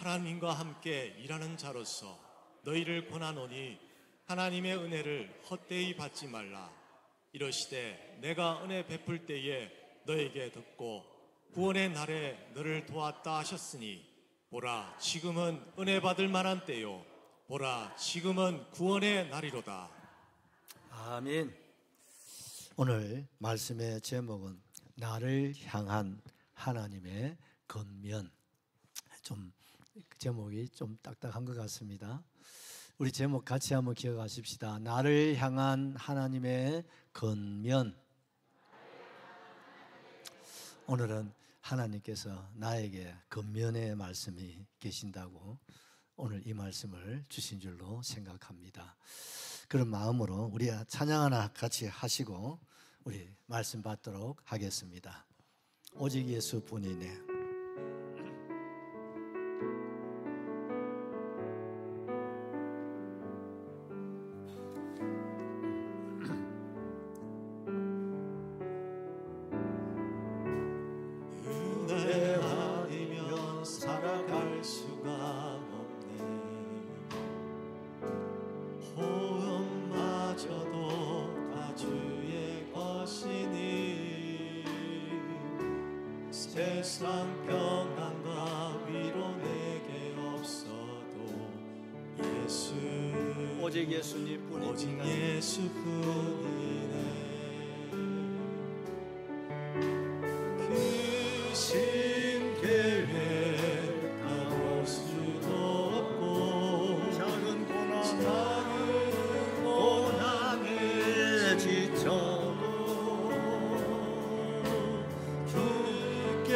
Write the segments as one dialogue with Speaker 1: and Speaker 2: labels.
Speaker 1: 하나님과 함께 일하는 자로서 너희를 권하노니 하나님의 은혜를 헛되이 받지 말라. 이러시되 내가 은혜 베풀 때에 너에게 듣고 구원의 날에 너를 도왔다 하셨으니 보라 지금은 은혜 받을 만한 때요 보라 지금은 구원의 날이로다.
Speaker 2: 아멘. 오늘 말씀의 제목은 나를 향한 하나님의 권면. 좀 제목이 좀 딱딱한 것 같습니다. 우리 제목 같이 한번 기억하십시다. 나를 향한 하나님의 권면. 오늘은 하나님께서 나에게 권면의 말씀이 계신다고 오늘 이 말씀을 주신 줄로 생각합니다. 그런 마음으로 우리 찬양 하나 같이 하시고 우리 말씀 받도록 하겠습니다. 오직 예수뿐이네.
Speaker 1: 은혜 아니면 살아갈 수가 없네. 호흡마저도 다 주의 것이니 세상 평안과 위로 내게 없어도 예수
Speaker 2: 오직 예수님뿐입니다.
Speaker 1: 오직 예수뿐이네. 큰 계획하고 수도 없고 작은 고난에 지쳐도 주께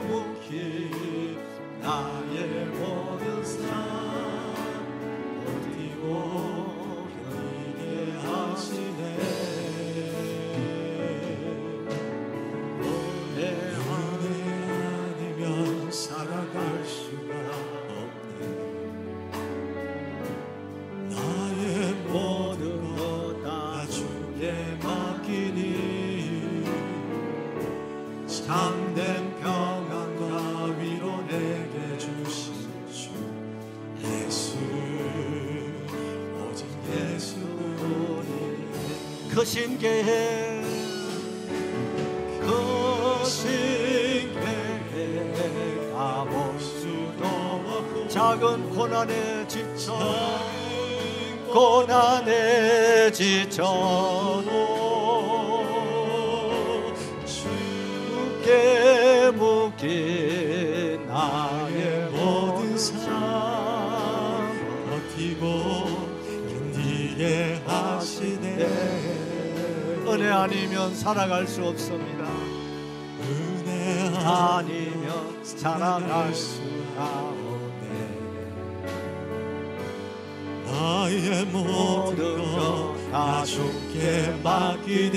Speaker 1: 묵힌 나의 모든 삶 버티고 견디게 하시네. 살아갈 수가 없네. 나의 모든 것 다 주께 맡기니 참된 평안과 위로 내게 주신 주 예수 오직 예수뿐이네.
Speaker 2: 크신 계획
Speaker 1: 가볼 수도 없고
Speaker 2: 작은 고난에 지쳐도 주께 묵힌 나의 모든 삶
Speaker 1: 버티고 견디게 하시네.
Speaker 2: 은혜 아니면 살아갈 수 없습니다.
Speaker 1: 은혜
Speaker 2: 아니면 살아갈 수가 없네.
Speaker 1: 나의 모든 것 다 주께 맡기니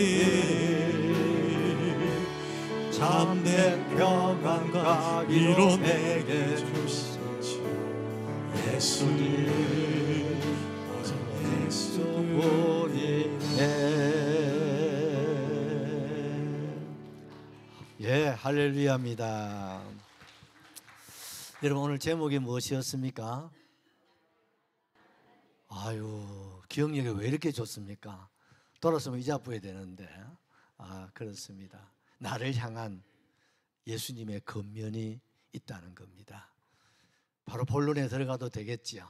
Speaker 1: 참된 평안과 위로 내게 주신 주 예수님 오직 예수뿐이네.
Speaker 2: 예, 할렐루야입니다. 여러분 오늘 제목이 무엇이었습니까? 아유, 기억력이 왜 이렇게 좋습니까? 돌아서면 이자부야 되는데. 그렇습니다. 나를 향한 예수님의 권면이 있다는 겁니다. 바로 본론에 들어가도 되겠지요.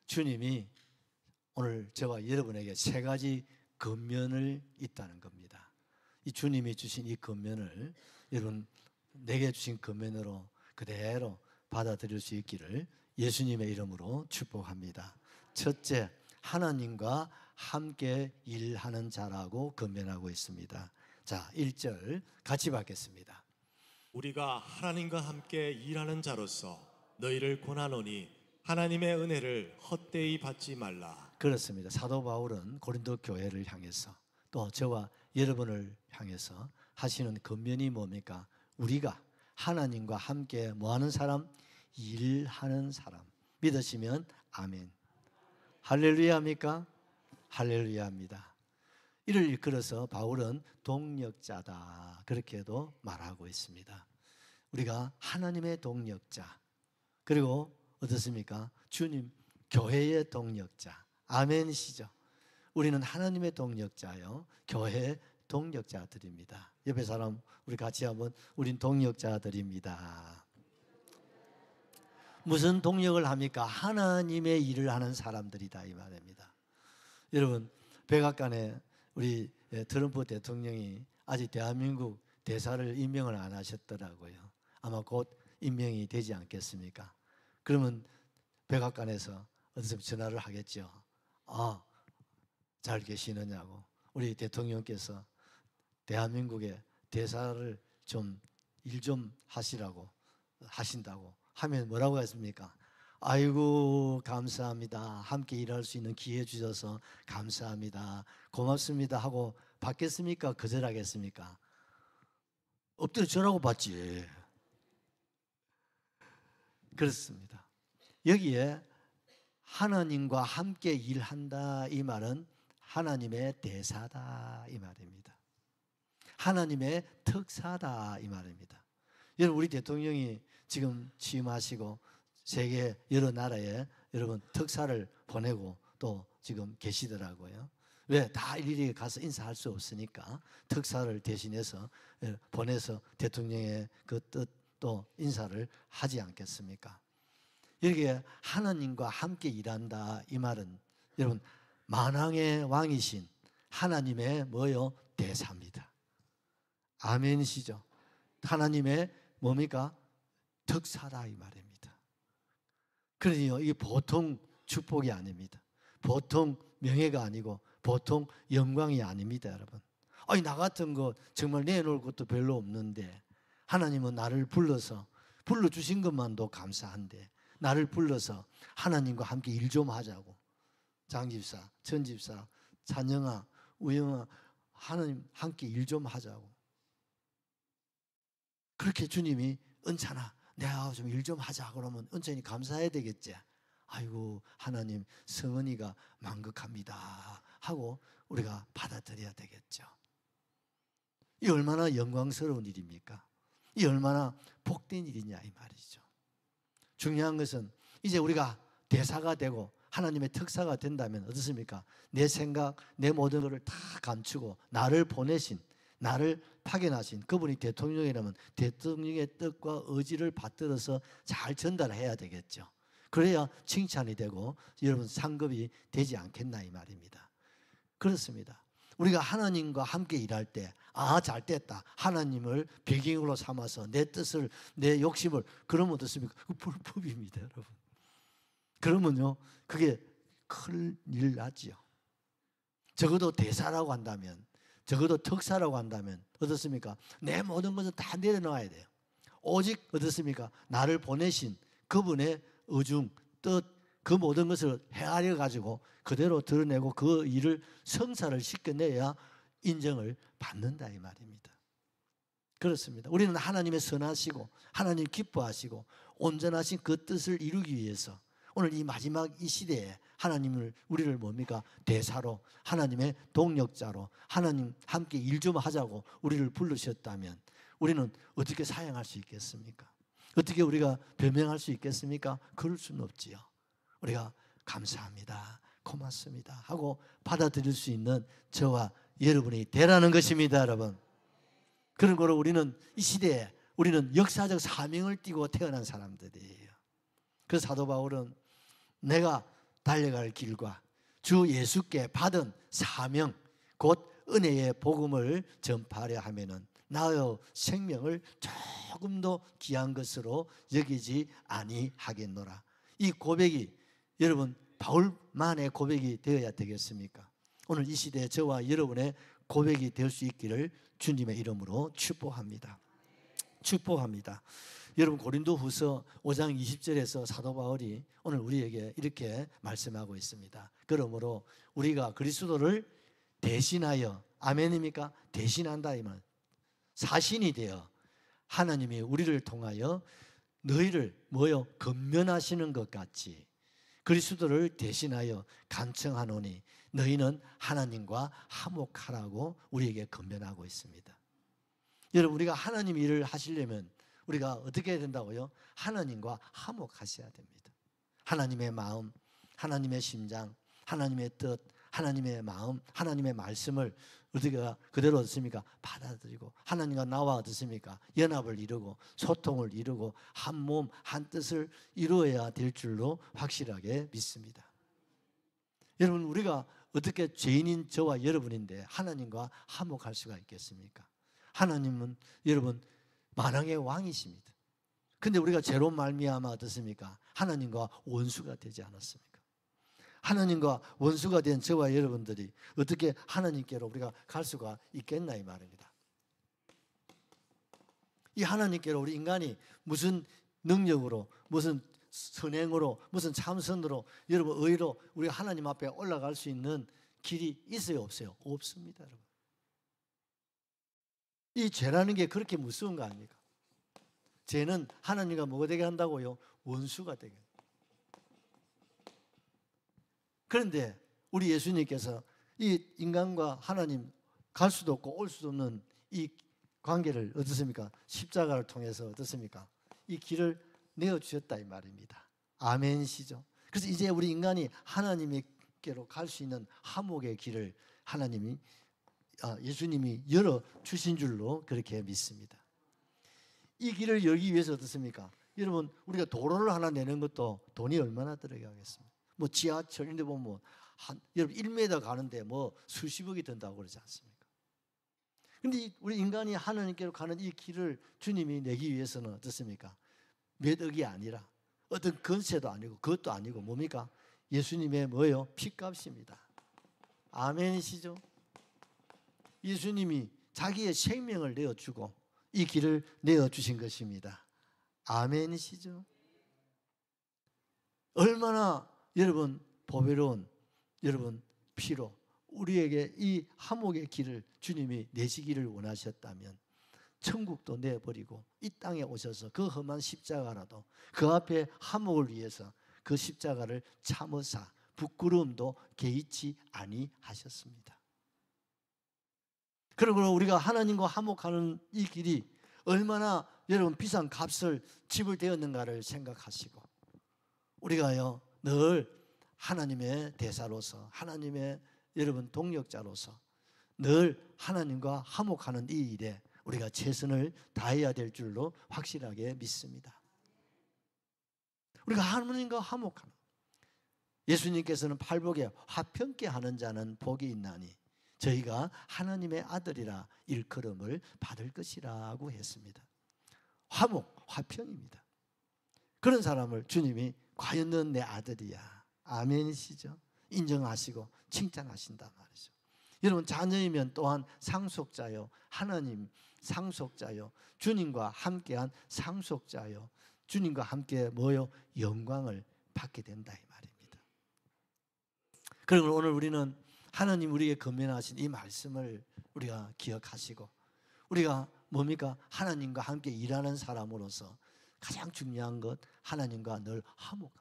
Speaker 2: 주님이 오늘 저와 여러분에게 세 가지 권면을 있다는 겁니다. 이 주님이 주신 이 권면을 여러분 내게 주신 권면으로 그대로 받아들일 수 있기를 예수님의 이름으로 축복합니다. 첫째, 하나님과 함께 일하는 자라고 권면하고 있습니다. 자, 1절 같이 받겠습니다.
Speaker 1: 우리가 하나님과 함께 일하는 자로서 너희를 권하노니 하나님의 은혜를 헛되이 받지 말라.
Speaker 2: 그렇습니다. 사도 바울은 고린도 교회를 향해서 또 저와 여러분을 향해서 하시는 권면이 뭡니까? 우리가 하나님과 함께 뭐하는 사람? 일하는 사람. 믿으시면 아멘. 할렐루야입니까? 할렐루야입니다. 이를 이끌어서 바울은 동력자다 그렇게도 말하고 있습니다. 우리가 하나님의 동력자, 그리고 어떻습니까? 주님 교회의 동력자. 아멘이시죠? 우리는 하나님의 동력자요, 교회의 동력자들입니다. 옆에 사람 우리 같이 한번 우린 동력자들입니다. 무슨 동력을 합니까? 하나님의 일을 하는 사람들이다 이 말입니다. 여러분 백악관에 우리 트럼프 대통령이 아직 대한민국 대사를 임명을 안 하셨더라고요. 아마 곧 임명이 되지 않겠습니까? 그러면 백악관에서 어디서 전화를 하겠죠. 잘 계시느냐고. 우리 대통령께서 대한민국의 대사를 좀 일 좀 하시라고 하신다고 하면 뭐라고 했습니까? 아이고 감사합니다. 함께 일할 수 있는 기회 주셔서 감사합니다. 고맙습니다 하고 받겠습니까? 거절하겠습니까? 엎드려 절하고 받지. 그렇습니다. 여기에 하나님과 함께 일한다 이 말은 하나님의 대사다 이 말입니다. 하나님의 특사다 이 말입니다. 여러분 우리 대통령이 지금 취임하시고 세계 여러 나라에 여러분 특사를 보내고 또 지금 계시더라고요. 왜? 다 일일이 가서 인사할 수 없으니까 특사를 대신해서 보내서 대통령의 그 뜻 또 인사를 하지 않겠습니까? 이렇게 하나님과 함께 일한다 이 말은 여러분 만왕의 왕이신 하나님의 뭐요? 대사입니다. 아멘이시죠? 하나님의 뭡니까? 특사다 이 말입니다. 그러니요 이게 보통 축복이 아닙니다. 보통 명예가 아니고 보통 영광이 아닙니다, 여러분. 아니 나 같은 거 정말 내놓을 것도 별로 없는데 하나님은 나를 불러주신 것만도 감사한데 나를 불러서 하나님과 함께 일 좀 하자고. 장집사, 전집사, 찬영아, 우영아 하나님 함께 일 좀 하자고. 그렇게 주님이 은찬아 내가 좀 일 좀 하자 그러면 은찬이 감사해야 되겠지. 아이고 하나님 성은이가 만극합니다 하고 우리가 받아들여야 되겠죠. 이 얼마나 영광스러운 일입니까? 이 얼마나 복된 일이냐 이 말이죠. 중요한 것은 이제 우리가 대사가 되고 하나님의 특사가 된다면 어떻습니까? 내 생각, 내 모든 것을 다 감추고 나를 보내신, 나를 파견하신 그분이 대통령이라면 대통령의 뜻과 의지를 받들어서 잘 전달해야 되겠죠. 그래야 칭찬이 되고 여러분 상급이 되지 않겠나 이 말입니다. 그렇습니다. 우리가 하나님과 함께 일할 때 잘 됐다. 하나님을 배경으로 삼아서 내 뜻을 내 욕심을 그러면 어떻습니까? 그 불법입니다, 여러분. 그러면요 그게 큰일 나지요. 적어도 대사라고 한다면 적어도 특사라고 한다면 어떻습니까? 내 모든 것을 다 내려놔야 돼요. 오직 어떻습니까? 나를 보내신 그분의 의중, 뜻, 그 모든 것을 헤아려 가지고 그대로 드러내고 그 일을 성사를 시켜내야 인정을 받는다 이 말입니다. 그렇습니다. 우리는 하나님의 선하시고 하나님 기뻐하시고 온전하신 그 뜻을 이루기 위해서 오늘 이 마지막 이 시대에 하나님을 우리를 뭡니까? 대사로 하나님의 동력자로 하나님 함께 일 좀 하자고 우리를 부르셨다면 우리는 어떻게 사용할 수 있겠습니까? 어떻게 우리가 변명할 수 있겠습니까? 그럴 수는 없지요. 우리가 감사합니다. 고맙습니다. 하고 받아들일 수 있는 저와 여러분이 되라는 것입니다, 여러분. 그런 거로 우리는 이 시대에 우리는 역사적 사명을 띠고 태어난 사람들이에요. 그래서 사도 바울은 내가 달려갈 길과 주 예수께 받은 사명 곧 은혜의 복음을 전파하려 하면은 나의 생명을 조금도 귀한 것으로 여기지 아니하겠노라. 이 고백이 여러분 바울만의 고백이 되어야 되겠습니까? 오늘 이 시대에 저와 여러분의 고백이 될 수 있기를 주님의 이름으로 축복합니다. 축복합니다. 여러분 고린도후서 5장 20절에서 사도 바울이 오늘 우리에게 이렇게 말씀하고 있습니다. 그러므로 우리가 그리스도를 대신하여 아멘입니까? 대신한다 이 말. 사신이 되어 하나님이 우리를 통하여 너희를 뭐요? 건면하시는 것 같이 그리스도를 대신하여 간청하노니 너희는 하나님과 화목하라고 우리에게 건면하고 있습니다. 여러분 우리가 하나님 일을 하시려면 우리가 어떻게 해야 된다고요? 하나님과 화목하셔야 됩니다. 하나님의 마음, 하나님의 심장, 하나님의 뜻, 하나님의 마음, 하나님의 말씀을 우리가 그대로 어떻습니까? 받아들이고 하나님과 나와 어떻습니까? 연합을 이루고 소통을 이루고 한 몸, 한 뜻을 이루어야 될 줄로 확실하게 믿습니다. 여러분, 우리가 어떻게 죄인인 저와 여러분인데 하나님과 화목할 수가 있겠습니까? 하나님은 여러분 만왕의 왕이십니다. 근데 우리가 죄로 말미암아 어떻습니까? 하나님과 원수가 되지 않았습니까? 하나님과 원수가 된 저와 여러분들이 어떻게 하나님께로 우리가 갈 수가 있겠나 이 말입니다. 이 하나님께로 우리 인간이 무슨 능력으로, 무슨 선행으로, 무슨 참선으로, 여러분 의로 우리가 하나님 앞에 올라갈 수 있는 길이 있어요, 없어요? 없습니다, 여러분. 이 죄라는 게 그렇게 무서운 거 아닙니까? 죄는 하나님과 뭐가 되게 한다고요? 원수가 되게. 그런데 우리 예수님께서 이 인간과 하나님 갈 수도 없고 올 수도 없는 이 관계를 어떻습니까? 십자가를 통해서 어떻습니까? 이 길을 내어주셨다 이 말입니다. 아멘이시죠? 그래서 이제 우리 인간이 하나님께로 갈 수 있는 화목의 길을 하나님이 예수님이 열어주신 줄로 그렇게 믿습니다. 이 길을 열기 위해서 어떻습니까? 여러분 우리가 도로를 하나 내는 것도 돈이 얼마나 들어가겠습니까? 뭐 지하철 이런 데 보면 여러분 1m 가는데 뭐 수십억이 든다고 그러지 않습니까? 근데 우리 인간이 하나님께로 가는 이 길을 주님이 내기 위해서는 어떻습니까? 몇 억이 아니라 어떤 건세도 아니고 그것도 아니고 뭡니까? 예수님의 뭐예요? 피값입니다. 아멘이시죠? 예수님이 자기의 생명을 내어주고 이 길을 내어주신 것입니다. 아멘이시죠? 얼마나 여러분 보배로운 여러분 피로 우리에게 이 화목의 길을 주님이 내시기를 원하셨다면 천국도 내버리고 이 땅에 오셔서 그 험한 십자가라도 그 앞에 화목을 위해서 그 십자가를 참으사 부끄러움도 개의치 아니하셨습니다. 그리고 우리가 하나님과 화목하는 이 길이 얼마나 여러분 비싼 값을 지불되었는가를 생각하시고 우리가요 늘 하나님의 대사로서 하나님의 여러분 동력자로서 늘 하나님과 화목하는 이 일에 우리가 최선을 다해야 될 줄로 확실하게 믿습니다. 우리가 하나님과 화목하는 예수님께서는 팔복에 화평케 하는 자는 복이 있나니 저희가 하나님의 아들이라 일컬음을 받을 것이라고 했습니다. 화목, 화평입니다. 그런 사람을 주님이 과연 넌 내 아들이야. 아멘이시죠? 인정하시고 칭찬하신단 말이죠. 여러분 자녀이면 또한 상속자요. 하나님 상속자요. 주님과 함께한 상속자요. 주님과 함께 뭐요? 영광을 받게 된다 이 말입니다. 그러면 오늘 우리는 하나님 우리에게 건면하신 이 말씀을 우리가 기억하시고 우리가 뭡니까? 하나님과 함께 일하는 사람으로서 가장 중요한 것 하나님과 늘 화목함.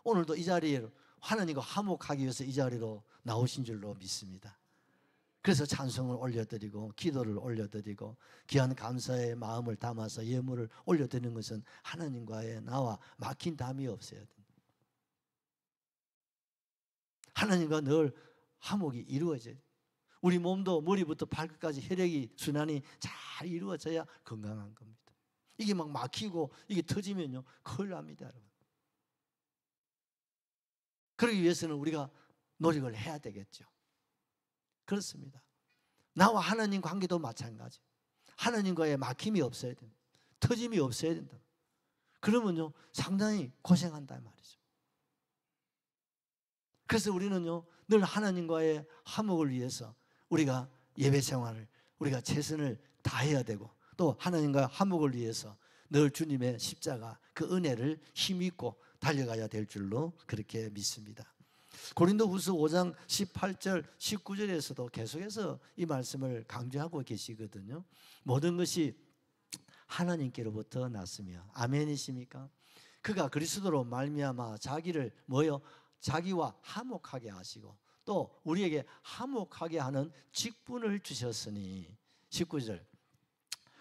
Speaker 2: 오늘도 이 자리에 하나님과 화목하기 위해서 이 자리로 나오신 줄로 믿습니다. 그래서 찬송을 올려드리고 기도를 올려드리고 귀한 감사의 마음을 담아서 예물을 올려드리는 것은 하나님과의 나와 막힌 담이 없어야 됩니다. 하나님과 늘 화목이 이루어져요. 우리 몸도 머리부터 발끝까지 혈액이 순환이 잘 이루어져야 건강한 겁니다. 이게 막 막히고 이게 터지면요 큰일 납니다, 여러분. 그러기 위해서는 우리가 노력을 해야 되겠죠. 그렇습니다. 나와 하나님 관계도 마찬가지. 하나님과의 막힘이 없어야 됩니다. 터짐이 없어야 된다. 그러면요 상당히 고생한다 말이죠. 그래서 우리는요 늘 하나님과의 화목을 위해서 우리가 예배 생활을 우리가 최선을 다해야 되고 또 하나님과 화목을 위해서 늘 주님의 십자가 그 은혜를 힘입고 달려가야 될 줄로 그렇게 믿습니다. 고린도후서 5장 18절 19절에서도 계속해서 이 말씀을 강조하고 계시거든요. 모든 것이 하나님께로부터 났으며 아멘이십니까? 그가 그리스도로 말미암아 자기를 뭐요? 자기와 화목하게 하시고 또 우리에게 화목하게 하는 직분을 주셨으니 19절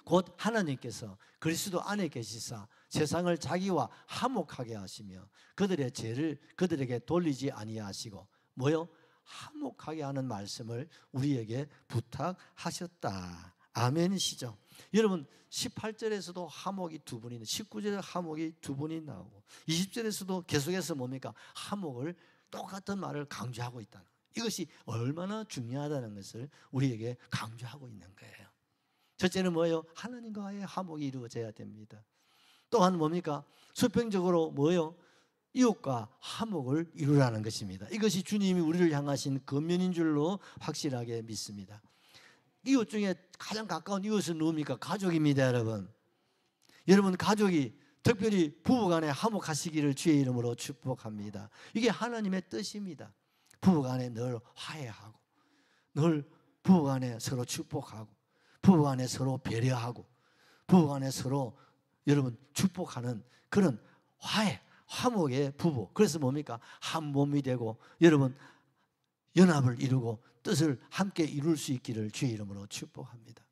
Speaker 2: 곧 하나님께서 그리스도 안에 계시사 세상을 자기와 화목하게 하시며 그들의 죄를 그들에게 돌리지 아니하시고 뭐요? 화목하게 하는 말씀을 우리에게 부탁하셨다. 아멘이시죠? 여러분 18절에서도 화목이 두 번이나 19절에 화목이 두 번이 나오고 20절에서도 계속해서 뭡니까? 화목을 똑같은 말을 강조하고 있다는 거예요. 이것이 얼마나 중요하다는 것을 우리에게 강조하고 있는 거예요. 첫째는 뭐예요? 하나님과의 화목이 이루어져야 됩니다. 또한 뭡니까? 수평적으로 뭐예요? 이웃과 화목을 이루라는 것입니다. 이것이 주님이 우리를 향하신 권면인 줄로 확실하게 믿습니다. 이웃 중에 가장 가까운 이웃은 누굽니까? 가족입니다, 여러분. 여러분 가족이 특별히 부부간에 화목하시기를 주의 이름으로 축복합니다. 이게 하나님의 뜻입니다. 부부간에 늘 화해하고 늘 부부간에 서로 축복하고 부부간에 서로 배려하고 부부간에 서로 여러분 축복하는 그런 화목의 부부. 그래서 뭡니까? 한 몸이 되고 여러분 연합을 이루고 뜻을 함께 이룰 수 있기를 주의 이름으로 축복합니다.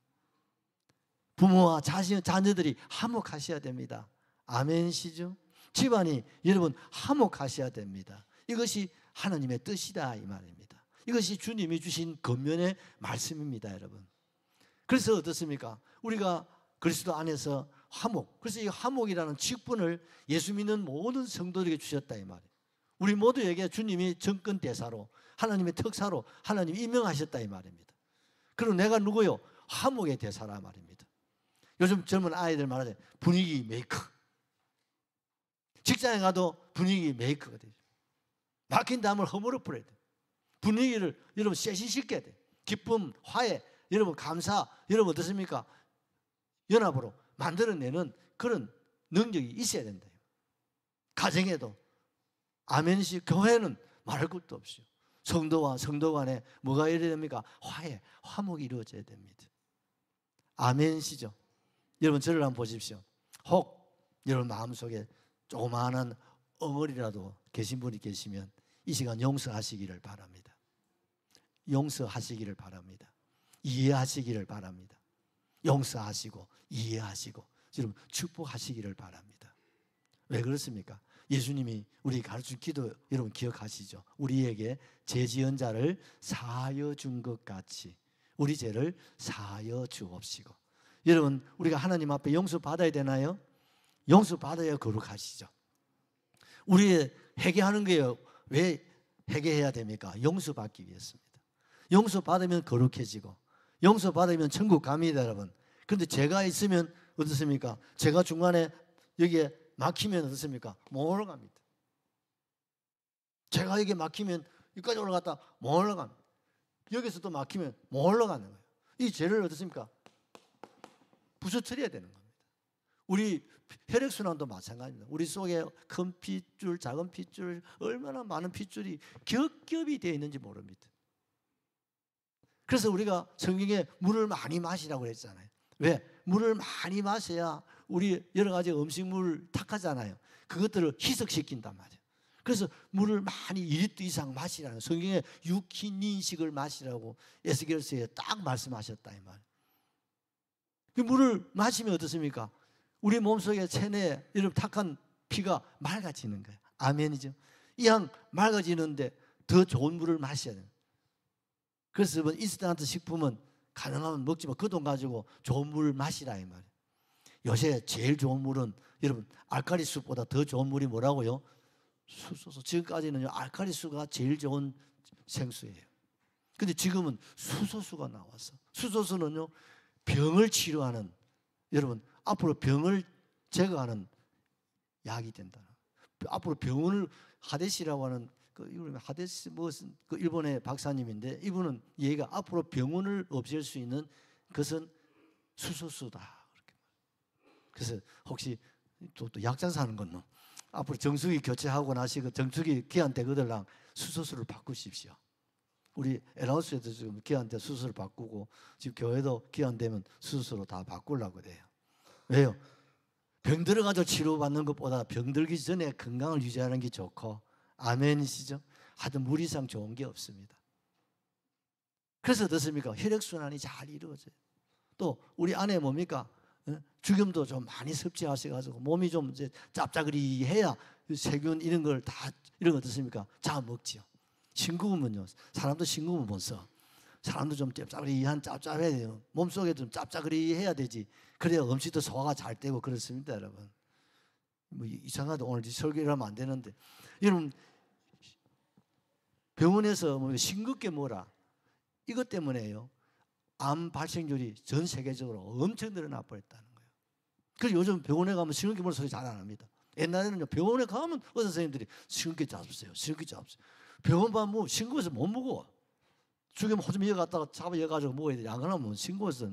Speaker 2: 부모와 자녀들이 화목하셔야 됩니다. 아멘시죠? 집안이 여러분 화목하셔야 됩니다. 이것이 하나님의 뜻이다 이 말입니다. 이것이 주님이 주신 권면의 말씀입니다, 여러분. 그래서 어떻습니까? 우리가 그리스도 안에서 화목. 그래서 이 화목이라는 직분을 예수 믿는 모든 성도들에게 주셨다 이 말이에요. 우리 모두에게 주님이 정권 대사로 하나님의 특사로 하나님이 임명하셨다 이 말입니다. 그리고 내가 누구요? 화목의 대사라 말입니다. 요즘 젊은 아이들 말하자면 분위기 메이커. 직장에 가도 분위기 메이커가 되죠. 막힌 담을 허물어 버려야 돼요. 분위기를 여러분 쇄신시켜야 돼요. 기쁨, 화해, 여러분 감사, 여러분 어떻습니까? 연합으로 만들어내는 그런 능력이 있어야 된다. 가정에도 아멘시 교회는 말할 것도 없어요. 성도와 성도 간에 뭐가 이래야 됩니까? 화해, 화목이 이루어져야 됩니다. 아멘시죠? 여러분 저를 한번 보십시오. 혹 여러분 마음속에 조그마한 엉어리라도 계신 분이 계시면 이 시간 용서하시기를 바랍니다. 용서하시기를 바랍니다. 이해하시기를 바랍니다. 용서하시고 이해하시고 여러분 축복하시기를 바랍니다. 왜 그렇습니까? 예수님이 우리 가르친 기도 여러분 기억하시죠? 우리에게 죄 지은 자를 사하여 준 것 같이 우리 죄를 사하여 주옵시고. 여러분 우리가 하나님 앞에 용서 받아야 되나요? 용서 받아야 거룩하시죠. 우리 회개하는 거예요. 왜 회개해야 됩니까? 용서 받기 위해서입니다. 용서 받으면 거룩해지고 용서 받으면 천국 갑니다, 여러분. 그런데 죄가 있으면 어떻습니까? 죄가 중간에 여기에 막히면 어떻습니까? 못 올라갑니다. 죄가 여기에 막히면 여기까지 올라갔다 못 올라갑니다. 여기서 또 막히면 못 올라가는 거예요. 이 죄를 어떻습니까? 부서뜨려야 되는 겁니다. 우리 혈액순환도 마찬가지입니다. 우리 속에 큰 핏줄, 작은 핏줄, 얼마나 많은 핏줄이 겹겹이 되어 있는지 모릅니다. 그래서 우리가 성경에 물을 많이 마시라고 했잖아요. 왜? 물을 많이 마셔야 우리 여러 가지 음식물 탁하잖아요. 그것들을 희석시킨단 말이에요. 그래서 물을 많이 2리터 이상 마시라는 성경에 육힌인식을 마시라고 에스겔서에 딱 말씀하셨다 이 말. 그 물을 마시면 어떻습니까? 우리 몸속에 체내에 이런 탁한 피가 맑아지는 거예요. 아멘이죠. 이왕 맑아지는데 더 좋은 물을 마셔야 돼요. 그래서 여러분 인스턴트 식품은 가능하면 먹지 마. 그 돈 가지고 좋은 물 마시라 이 말이에요. 요새 제일 좋은 물은 여러분 알칼리수보다 더 좋은 물이 뭐라고요? 수소수. 지금까지는요 알칼리수가 제일 좋은 생수예요. 근데 지금은 수소수가 나왔어. 수소수는요 병을 치료하는 여러분 앞으로 병을 제거하는 약이 된다. 앞으로 병을 하데시라고 하는 그 하데시 무슨 그 일본의 박사님인데 이분은 얘가 앞으로 병원을 없앨 수 있는 것은 수소수다. 그래서 혹시 또 약장 사는 건너 앞으로 정수기 교체하고 나시고 정수기 기한되거들랑 수소수를 바꾸십시오. 우리 에라우스에도 지금 기한대 수소를 바꾸고 지금 교회도 기한되면 수소로 다 바꾸려고 그래요. 왜요? 병 들어가서 치료받는 것보다 병 들기 전에 건강을 유지하는 게 좋고 아멘이시죠? 하여튼 물 이상 좋은 게 없습니다. 그래서 어떻습니까? 혈액순환이 잘 이루어져요. 또 우리 안에 뭡니까? 죽염도 좀 많이 섭취하셔가지고 몸이 좀 이제 짭짜그리해야 세균 이런 걸 다 이런 거 어떻습니까? 잡아먹지요. 싱거우면요. 사람도 싱거우면 못 써. 사람도 좀 짭짜그리한 짭짭해야 돼요. 몸속에 좀 짭짜그리해야 되지. 그래야 음식도 소화가 잘 되고 그렇습니다, 여러분. 뭐 이상하다. 오늘 설교를 하면 안 되는데. 여러분 병원에서 뭐 싱겁게 뭐라 이것 때문에요. 암 발생률이 전 세계적으로 엄청 늘어나 버렸다는 거예요. 그래서 요즘 병원에 가면 싱겁게 먹는 소리 잘 안 합니다. 옛날에는요 병원에 가면 의사 선생님들이 싱겁게 잡으세요. 싱겁게 잡으세요. 병원 가면 뭐 싱거워서 못 먹어. 죽이면 호좀 이어갔다가 잡아 이어가지고 먹어야 되지. 안 그러면 싱거워서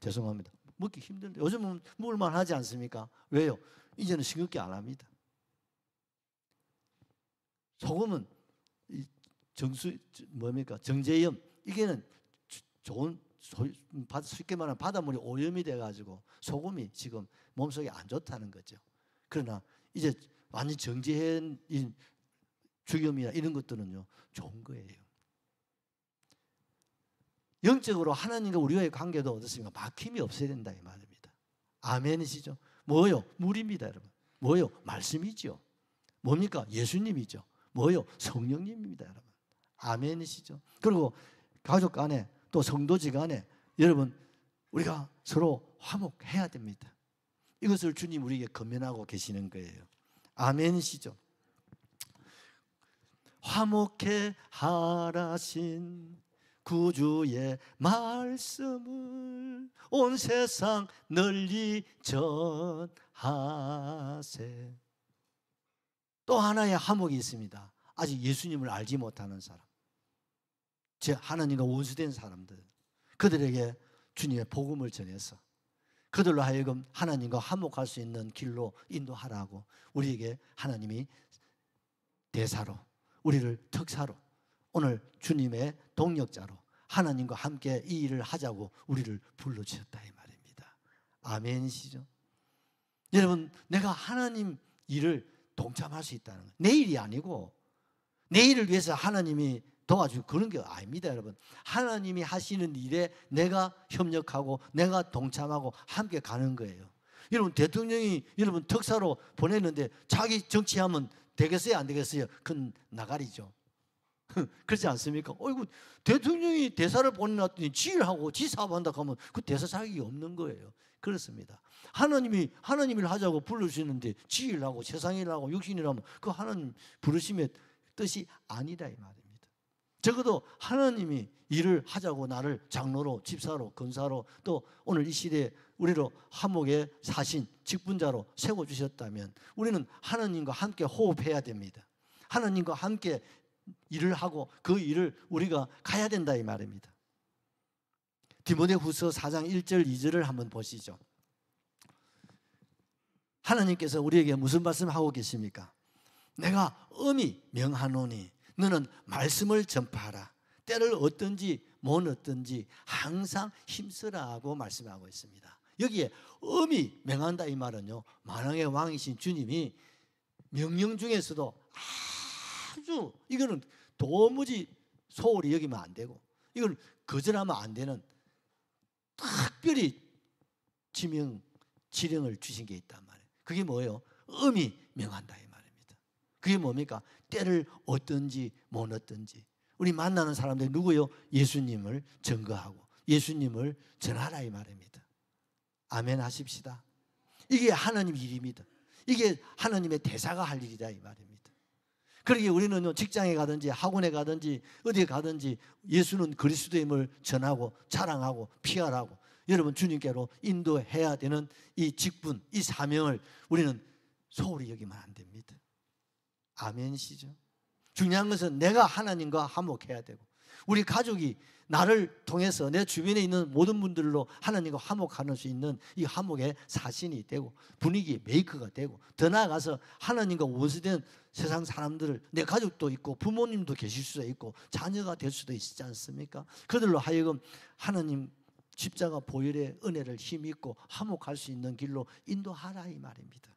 Speaker 2: 죄송합니다. 먹기 힘든데 요즘은 먹을만 하지 않습니까? 왜요? 이제는 싱겁게 안 합니다. 소금은 정제염 이게는 좋은 쉽게 말하면 바닷물이 오염이 돼가지고 소금이 지금 몸속에 안 좋다는 거죠. 그러나 이제 완전 정제한 죽염이나 이런 것들은요 좋은 거예요. 영적으로 하나님과 우리와의 관계도 어떻습니까? 막힘이 없어야 된다 이 말입니다. 아멘이시죠? 뭐요? 물입니다, 여러분. 뭐요? 말씀이죠. 뭡니까? 예수님이죠. 뭐요? 성령님입니다, 여러분. 아멘이시죠? 그리고 가족 간에 또 성도지 간에 여러분 우리가 서로 화목해야 됩니다. 이것을 주님 우리에게 권면하고 계시는 거예요. 아멘이시죠? 화목해 하라신 구주의 말씀을 온 세상 널리 전하세. 또 하나의 화목이 있습니다. 아직 예수님을 알지 못하는 사람, 즉 하나님과 원수된 사람들, 그들에게 주님의 복음을 전해서 그들로 하여금 하나님과 화목할 수 있는 길로 인도하라고 우리에게 하나님이 대사로, 우리를 특사로, 오늘 주님의 동력자로 하나님과 함께 이 일을 하자고 우리를 불러주셨다 이 말입니다. 아멘이시죠? 여러분 내가 하나님 일을 동참할 수 있다는 거예요. 내 일이 아니고 내 일을 위해서 하나님이 도와주고 그런 게 아닙니다, 여러분. 하나님이 하시는 일에 내가 협력하고 내가 동참하고 함께 가는 거예요. 여러분 대통령이 여러분 특사로 보냈는데 자기 정치하면 되겠어요, 안 되겠어요? 그건 나가리죠. 그렇지 않습니까? 어이구 대통령이 대사를 보내놨더니 지 일하고 지 사업한다 하면 그 대사 자격이 없는 거예요. 그렇습니다. 하나님을 하자고 부르시는데 지 일하고 세상 일하고 육신 일하면 그 하나님 부르심의 뜻이 아니다 이 말입니다. 적어도 하나님이 일을 하자고 나를 장로로 집사로 권사로 또 오늘 이 시대에 우리로 화목의 사신 직분자로 세워주셨다면 우리는 하나님과 함께 호흡해야 됩니다. 하나님과 함께 일을 하고 그 일을 우리가 가야 된다 이 말입니다. 디모데후서 4장 1절 2절을 한번 보시죠. 하나님께서 우리에게 무슨 말씀하고 계십니까? 내가 엄히 명하노니 너는 말씀을 전파하라. 때를 얻든지 못 얻든지 항상 힘쓰라고 말씀하고 있습니다. 여기에 엄히 명한다 이 말은요, 만왕의 왕이신 주님이 명령 중에서도 아주 이거는 도무지 소홀히 여기면 안 되고 이건 거절하면 안 되는 특별히 지령을 주신 게 있단 말이에요. 그게 뭐예요? 엄히 명한다 이 말입니다. 그게 뭡니까? 때를 얻든지 못 얻든지 우리 만나는 사람들이 누구요? 예수님을 증거하고 예수님을 전하라 이 말입니다. 아멘 하십시다. 이게 하나님 일입니다. 이게 하나님의 대사가 할 일이다 이 말입니다. 그러기에 우리는 직장에 가든지 학원에 가든지 어디에 가든지 예수는 그리스도임을 전하고 자랑하고 피하라고 여러분 주님께로 인도해야 되는 이 직분, 이 사명을 우리는 소홀히 여기면 안 됩니다. 아멘이시죠? 중요한 것은 내가 하나님과 화목해야 되고 우리 가족이 나를 통해서 내 주변에 있는 모든 분들로 하나님과 화목할 수 있는 이 화목의 사신이 되고 분위기 메이커가 되고 더 나아가서 하나님과 원수된 세상 사람들을 내 가족도 있고 부모님도 계실 수도 있고 자녀가 될 수도 있지 않습니까? 그들로 하여금 하나님 십자가 보혈의 은혜를 힘입고 화목할 수 있는 길로 인도하라 이 말입니다.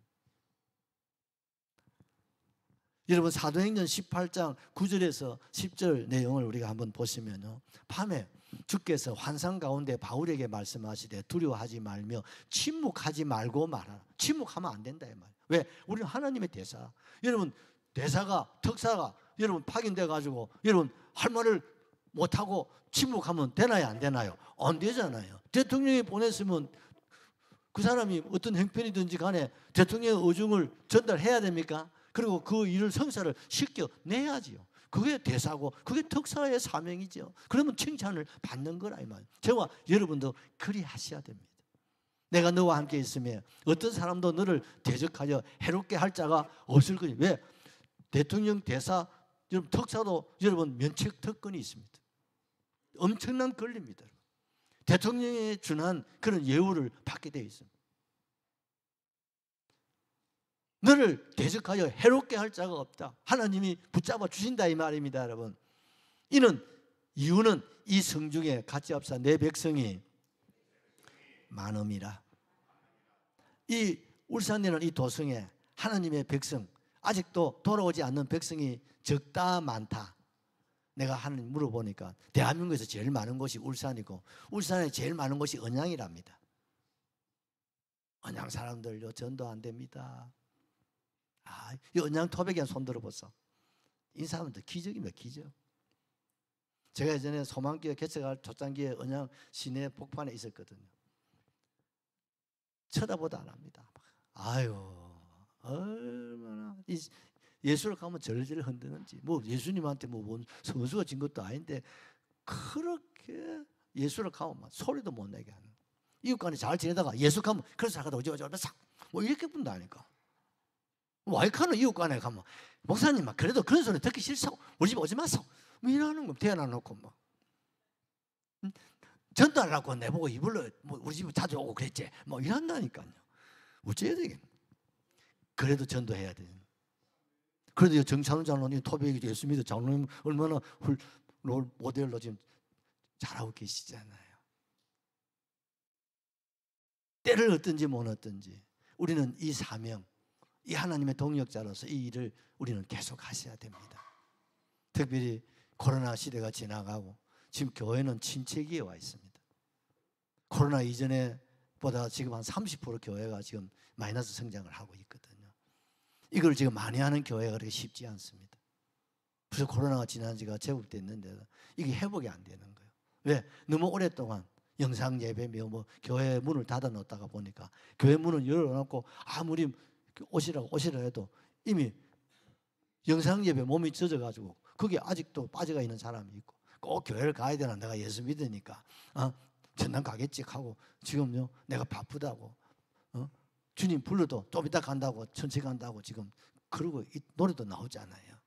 Speaker 2: 여러분 사도행전 18장 9절에서 10절 내용을 우리가 한번 보시면요, 밤에 주께서 환상 가운데 바울에게 말씀하시되 두려워하지 말며 침묵하지 말고 말하라. 침묵하면 안 된다 이 말이에요. 왜? 우리는 하나님의 대사. 여러분 대사가 특사가 여러분 파견돼 가지고 여러분 할 말을 못하고 침묵하면 되나요 안 되나요? 안 되잖아요. 대통령이 보냈으면 그 사람이 어떤 형편이든지 간에 대통령의 의중을 전달해야 됩니까? 그리고 그 일을 성사를 시켜내야지요. 그게 대사고 그게 특사의 사명이죠. 그러면 칭찬을 받는 거라 이 말이에요. 저와 여러분도 그리 하셔야 됩니다. 내가 너와 함께 있으면 어떤 사람도 너를 대적하여 해롭게 할 자가 없을 거니. 왜? 대통령 대사 여러분 특사도 여러분 면책 특권이 있습니다. 엄청난 권리입니다. 대통령에 준한 그런 예우를 받게 되어 있습니다. 너를 대적하여 해롭게 할 자가 없다. 하나님이 붙잡아 주신다 이 말입니다, 여러분. 이유는 이 성중에 같이 합사 내 백성이 많음이라. 이 울산에는 이 도성에 하나님의 백성, 아직도 돌아오지 않는 백성이 적다 많다. 내가 하나님 물어보니까 대한민국에서 제일 많은 곳이 울산이고 울산에 제일 많은 곳이 언양이랍니다. 언양 사람들요 전도 안 됩니다. 이 언양 토백에 손 들어보소. 인사하면 기적입니다. 기적. 제가 예전에 소망교회 개척할 초창기에 언양 시내 복판에 있었거든요. 쳐다보도 안 합니다. 아유 얼마나 예수를 가면 절절 흔드는지. 뭐 예수님한테 뭔 선수가 진 것도 아닌데 그렇게 예수를 가면 소리도 못 내게 하는. 이웃간에 잘 지내다가 예수 가면 그래서 가다 어쩌고저쩌고 뭐 이렇게 본다니까. 와이카노 이웃간에 가면 목사님 막 그래도 그런 소리 듣기 싫소. 우리 집 오지 마소. 뭐 이러는 거 대안해 놓고 뭐 전도하려고 내보고 이불로 뭐 우리 집에 자주 오고 그랬지. 뭐 이런다니까요. 어째야 되겠네. 그래도 전도해야 돼. 그래도 정찬훈 장로님 토백이 예수 믿어 장로님 얼마나 롤 모델로 지금 잘하고 계시잖아요. 때를 얻든지 못 얻든지 우리는 이 사명, 이 하나님의 동역자로서 이 일을 우리는 계속 하셔야 됩니다. 특별히 코로나 시대가 지나가고 지금 교회는 침체기에 와 있습니다. 코로나 이전에 보다 지금 한 30% 교회가 지금 마이너스 성장을 하고 있거든요. 이걸 지금 많이 하는 교회가 그렇게 쉽지 않습니다. 그래서 코로나가 지난 지가 제법 됐는데도 이게 회복이 안 되는 거예요. 왜? 너무 오랫동안 영상 예배며 뭐 교회 문을 닫아 놓다가 보니까 교회 문을 열어놓고 아무리 오시라고 해도 이미 영상 예배 몸이 젖어가지고 거기에 아직도 빠져가 있는 사람이 있고 꼭 교회를 가야 되나 내가 예수 믿으니까 전남 가겠지 하고 지금요 내가 바쁘다고 주님 불러도 좀 이따 간다고 천천히 간다고 지금 그러고 이 노래도 나오잖아요.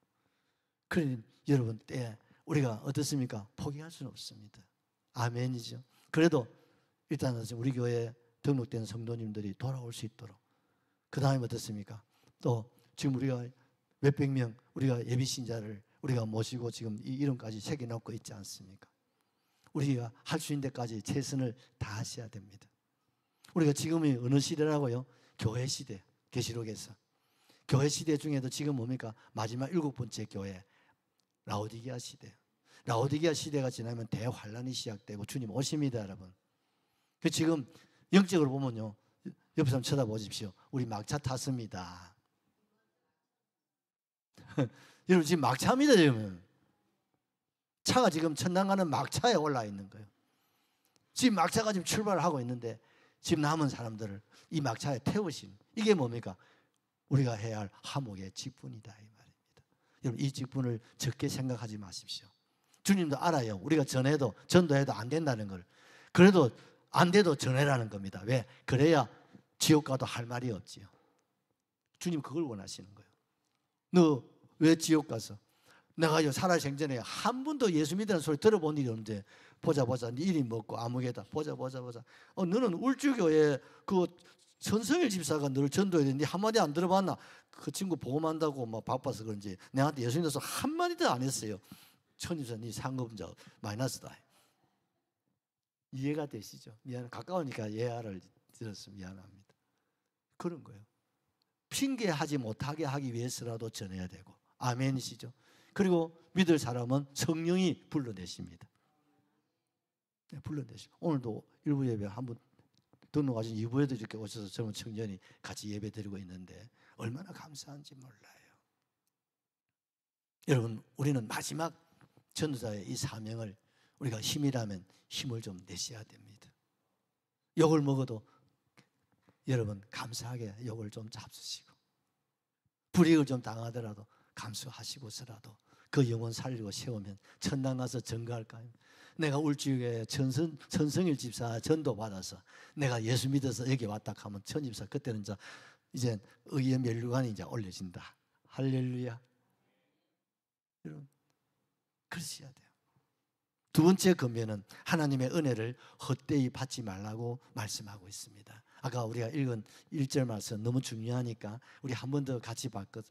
Speaker 2: 그러니 여러분 때 우리가 어떻습니까? 포기할 수는 없습니다. 아멘이죠. 그래도 일단은 우리 교회에 등록된 성도님들이 돌아올 수 있도록 그 다음에 어떻습니까? 또 지금 우리가 몇백 명 우리가 예비신자를 우리가 모시고 지금 이 이름까지 새겨놓고 있지 않습니까? 우리가 할 수 있는 데까지 최선을 다하셔야 됩니다. 우리가 지금이 어느 시대라고요? 교회 시대. 계시록에서 교회 시대 중에도 지금 뭡니까? 마지막 7번째 교회 라오디게아 시대. 라오디게아 시대가 지나면 대환란이 시작되고 주님 오십니다, 여러분. 그 지금 영적으로 보면요, 옆에 한번 쳐다보십시오. 우리 막차 탔습니다. 여러분 지금 막차입니다. 지금 차가 지금 천당 가는 막차에 올라 있는 거예요. 지금 막차가 지금 출발을 하고 있는데 지금 남은 사람들을 이 막차에 태우신 이게 뭡니까? 우리가 해야 할 하목의 직분이다 이 말입니다. 여러분 이 직분을 적게 생각하지 마십시오. 주님도 알아요. 우리가 전도해도 안 된다는 걸. 그래도 안 돼도 전해라는 겁니다. 왜? 그래야 지옥 가도 할 말이 없지요. 주님 그걸 원하시는 거예요. 너 왜 지옥 가서? 내가 살아생전에 한 번도 예수 믿으라는 소리 들어본 일이 없는데 보자 네 이리 먹고 아무개다 보자 너는 울주교회 그 전성일 집사가 너를 전도해야 되는데 한마디 안 들어봤나? 그 친구 보험한다고 막 바빠서 그런지 내한테 예수 믿어서 한마디도 안 했어요. 천주사 네 상급자 마이너스다. 이해가 되시죠? 가까우니까 예화를 들어서 미안합니다. 그런 거예요. 핑계하지 못하게 하기 위해서라도 전해야 되고 아멘이시죠. 그리고 믿을 사람은 성령이 불러내십니다. 네, 불러내십니다. 오늘도 일부 예배 한번 등록하신 2부에도 이렇게 오셔서 젊은 청년이 같이 예배 드리고 있는데 얼마나 감사한지 몰라요. 여러분, 우리는 마지막 전도자의 이 사명을 우리가 힘이라면 힘을 좀 내셔야 됩니다. 욕을 먹어도 여러분 감사하게 욕을 좀 잡수시고, 불이익을 좀 당하더라도 감수하시고서라도 그 영혼 살리고 세우면 천당 가서 증거할까요? 내가 울주교회 천성일 집사 전도 받아서 내가 예수 믿어서 여기 왔다 하면 천집사 그때는 이제 의의 멸류관이 이제 올려진다. 할렐루야. 여러분, 그러셔야 돼요. 두 번째 권면은 하나님의 은혜를 헛되이 받지 말라고 말씀하고 있습니다. 아까 우리가 읽은 1절 말씀 너무 중요하니까 우리 한 번 더 같이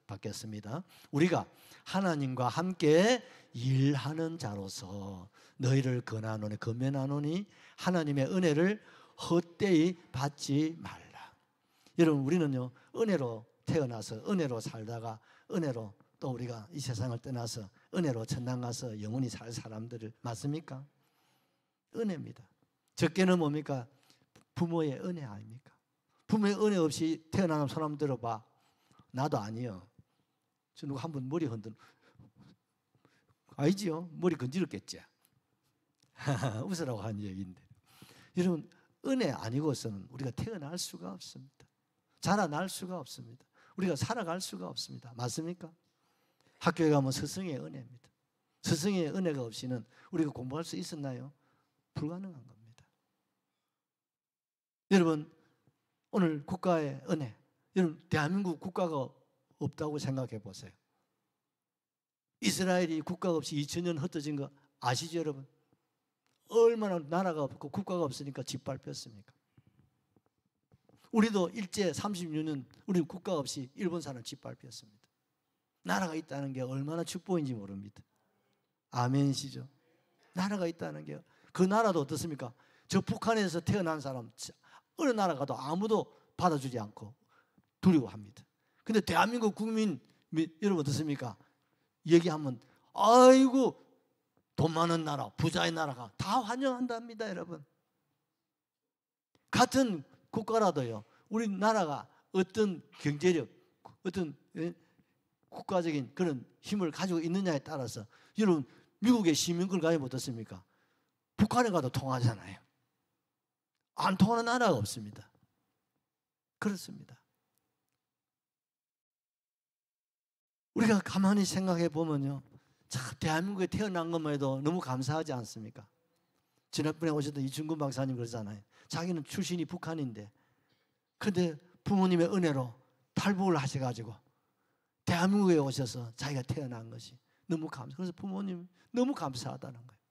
Speaker 2: 받겠습니다. 우리가 하나님과 함께 일하는 자로서 너희를 권면하노니 하나님의 은혜를 헛되이 받지 말라. 여러분, 우리는요 은혜로 태어나서 은혜로 살다가 은혜로 또 우리가 이 세상을 떠나서 은혜로 천당 가서 영원히 살 사람들을 맞습니까? 은혜입니다. 적게는 뭡니까? 부모의 은혜 아닙니까? 부모의 은혜 없이 태어나는 사람 들어봐. 나도 아니요. 저 누가 한번 머리 아니지요? 머리 건드렸겠지. 웃으라고 한 얘기인데. 여러분, 은혜 아니고서는 우리가 태어날 수가 없습니다. 자라날 수가 없습니다. 우리가 살아갈 수가 없습니다. 맞습니까? 학교에 가면 스승의 은혜입니다. 스승의 은혜가 없이는 우리가 공부할 수 있었나요? 불가능한 겁니다. 여러분, 오늘 국가의 은혜, 여러분 대한민국 국가가 없다고 생각해 보세요. 이스라엘이 국가가 없이 2000년 흩어진 거 아시죠, 여러분? 얼마나 나라가 없고 국가가 없으니까 짓밟혔습니까? 우리도 일제 36년 우리 국가 없이 일본 사람 짓밟혔습니다. 나라가 있다는 게 얼마나 축복인지 모릅니다. 아멘이시죠? 나라가 있다는 게, 그 나라도 어떻습니까? 저 북한에서 태어난 사람 어느 나라 가도 아무도 받아주지 않고 두려워합니다. 근데 대한민국 국민 여러분 어떻습니까? 얘기하면 아이고 돈 많은 나라, 부자의 나라가 다 환영한답니다. 여러분, 같은 국가라도요 우리나라가 어떤 경제력, 어떤 국가적인 그런 힘을 가지고 있느냐에 따라서 여러분 미국의 시민권 가지면 어떻습니까? 북한에 가도 통하잖아요. 안 통하는 나라가 없습니다. 그렇습니다. 우리가 가만히 생각해 보면요, 참 대한민국에 태어난 것만 해도 너무 감사하지 않습니까? 지난번에 오셨던 이준근 박사님 그러잖아요. 자기는 출신이 북한인데 그런데 부모님의 은혜로 탈북을 하셔가지고 대한민국에 오셔서 자기가 태어난 것이 너무 감사. 그래서 부모님 너무 감사하다는 거예요.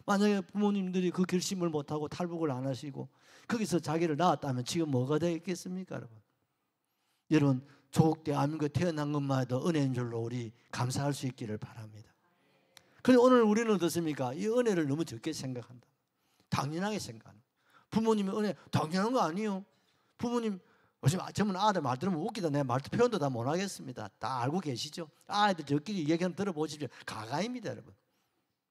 Speaker 2: 만약에 부모님들이 그 결심을 못하고 탈북을 안 하시고 거기서 자기를 낳았다면 지금 뭐가 되겠습니까, 여러분? 여러분, 조국 대한민국에 태어난 것만 해도 은혜인 줄로 우리 감사할 수 있기를 바랍니다. 그런데 오늘 우리는 어떻습니까? 이 은혜를 너무 적게 생각한다. 당연하게 생각합니다. 부모님의 은혜 당연한 거 아니에요. 부모님 저는 아들 말 들으면 웃기다. 내 말 표현도 다 못하겠습니다. 다 알고 계시죠? 아이들 저끼리 얘기 한번 들어보십시오. 가가입니다, 여러분.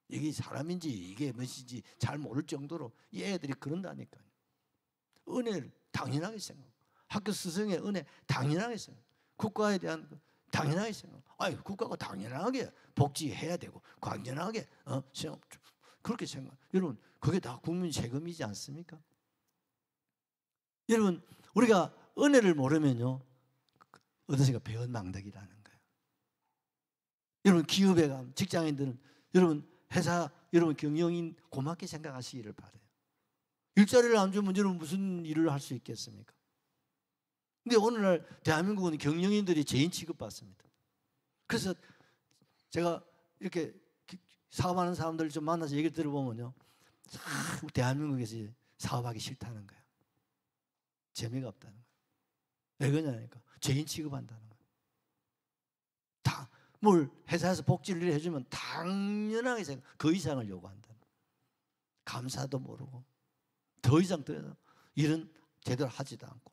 Speaker 2: 이게 사람인지 이게 무엇인지 잘 모를 정도로 이 애들이 그런다니까요. 은혜를 당연하게 생각하고 학교 스승의 은혜 당연하게 생각하고 국가에 대한 당연하게 생각하고 국가가 당연하게 복지해야 되고 당연하게 그렇게 생각. 여러분, 그게 다 국민 세금이지 않습니까? 여러분, 우리가 은혜를 모르면요 어떠신가? 배은망덕이라는 거예요. 여러분, 기업에 가면 직장인들은 여러분 회사 여러분 경영인 고맙게 생각하시기를 바라요. 일자리를 안 주면 여러분 무슨 일을 할 수 있겠습니까? 근데 오늘날 대한민국은 경영인들이 죄인 취급받습니다. 그래서 제가 이렇게 사업하는 사람들 좀 만나서 얘기를 들어보면요, 대한민국에서 사업하기 싫다는 거예요. 재미가 없다는 거예요. 왜 그러냐니까 죄인 취급한다는 거예요. 다 뭘 회사에서 복지를 해주면 당연하게 그 이상을 요구한다는 거예요. 감사도 모르고 더 이상 일은 제대로 하지도 않고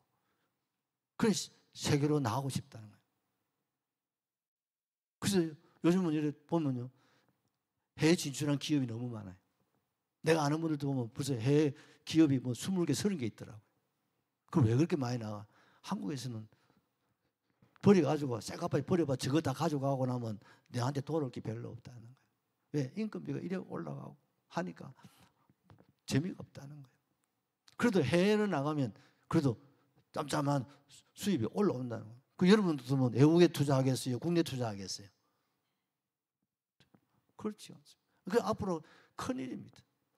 Speaker 2: 그래서 세계로 나가고 싶다는 거예요. 그래서 요즘은 이렇게 보면요, 해외 진출한 기업이 너무 많아요. 내가 아는 분들도 보면 벌써 해외 기업이 뭐 20개, 30개 있더라고요. 그럼 왜 그렇게 많이 나와? 한국에서는 버려가지고 쌀값까지 버려봐 저거 다 가져가고 나면 내한테 돌아올 게 별로 없다는 거예요. 왜? 인건비가 이래 올라가고 하니까 재미가 없다는 거예요. 그래도 해외를 나가면 그래도 짬짬한 수입이 올라온다는 거예요. 그 여러분들도 뭐 외국에 투자하겠어요? 국내 투자하겠어요? 그렇지 않습니다. 그 앞으로 큰일입니다.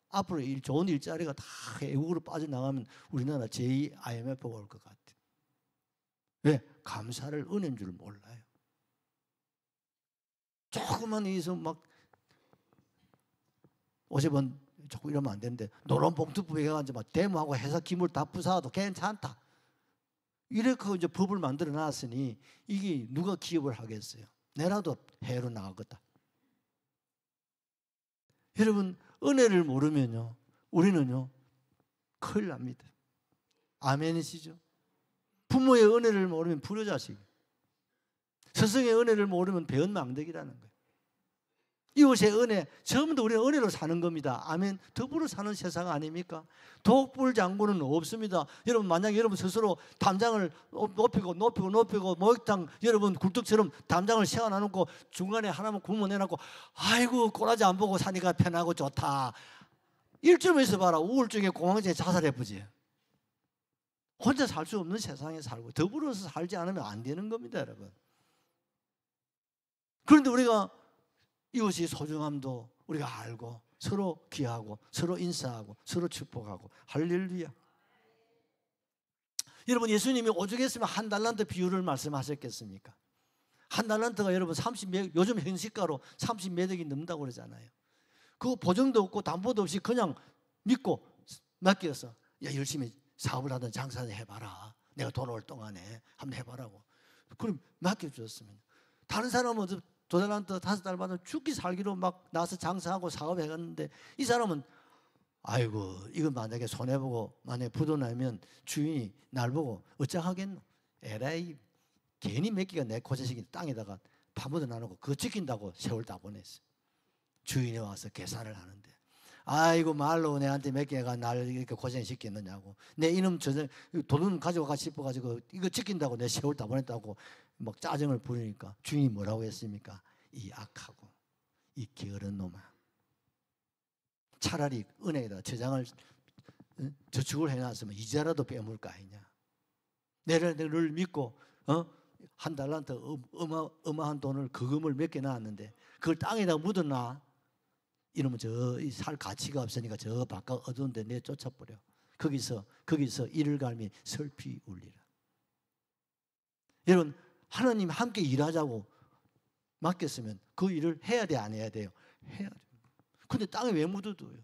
Speaker 2: 앞으로 좋은 일자리가 다 외국으로 빠져나가면 우리나라 제2 IMF가 올 것 같아요. 왜? 감사를 은혜인 줄 몰라요. 조금만 여기서 막 어제번 조금 이러면 안 되는데 노란 봉투법에 해가지고 막 데모하고 회사 기물 다 부사도 괜찮다. 이렇게 이제 법을 만들어 놨으니 이게 누가 기업을 하겠어요? 내라도 해외로 나가겠다. 여러분 은혜를 모르면요 우리는요 큰일 납니다. 아멘이시죠? 부모의 은혜를 모르면 불효자식, 스승의 은혜를 모르면 배은망덕이라는 거예요. 이웃의 은혜, 전부 다 우리는 은혜로 사는 겁니다. 아멘. 더불어 사는 세상 아닙니까? 독불 장군은 없습니다. 여러분 만약에 여러분 스스로 담장을 높이고 목욕탕 여러분 굴뚝처럼 담장을 세워놔놓고 중간에 하나만 구멍 내놓고 아이고 꼬라지 안 보고 사니까 편하고 좋다. 일주일 있어 봐라. 우울증에 공황장애 자살해보지. 혼자 살 수 없는 세상에 살고 더불어서 살지 않으면 안 되는 겁니다, 여러분. 그런데 우리가 이웃이 소중함도 우리가 알고 서로 귀하고 서로 인사하고 서로 축복하고 할렐루야. 여러분 예수님이 오죽했으면 한 달란트 비유를 말씀하셨겠습니까? 한 달란트가 여러분 30몇 요즘 현시가로 30몇 억이 넘는다고 그러잖아요. 그 보증도 없고 담보도 없이 그냥 믿고 맡겨서 야 열심히 사업을 하든 장사를 해봐라. 내가 돌아올 동안에 한번 해봐라고. 그럼 맡겨주었습니다. 다른 사람은 2달란트 5달 받으면 죽기 살기로 막 나서 장사하고 사업해갔는데 이 사람은 아이고 이거 만약에 손해보고 만약에 부도나면 주인이 날 보고 어쩌하겠노. 에라이 괜히 몇 개가 내 고자식이 땅에다가 파묻어 놔놓고 그거 지킨다고 세월 다 보냈어요. 주인이 와서 계산을 하는데 아이고 말로 내한테 몇 개가 날 이렇게 고생시켰느냐고 내 이놈 돈 가져가 싶어가지고 이거 지킨다고 내 세월 다 보냈다고 막 짜증을 부리니까 주인이 뭐라고 했습니까? 이 악하고 이 게으른 놈아 차라리 은행에다 저축을 해놨으면 이자라도 빼물 거 아니냐. 너를 믿고 한 달란트 어마어마한 돈을 거금을 몇 개 놨는데 그걸 땅에다 묻어놔. 이러면 살 가치가 없으니까 저 바깥 어두운 데 내쫓아버려. 거기서 이를 갈미 설피 울리라. 여러분 하나님 함께 일하자고 맡겼으면 그 일을 해야 돼 안 해야 돼요? 해야 돼요. 근데 땅에 왜 묻어둬요?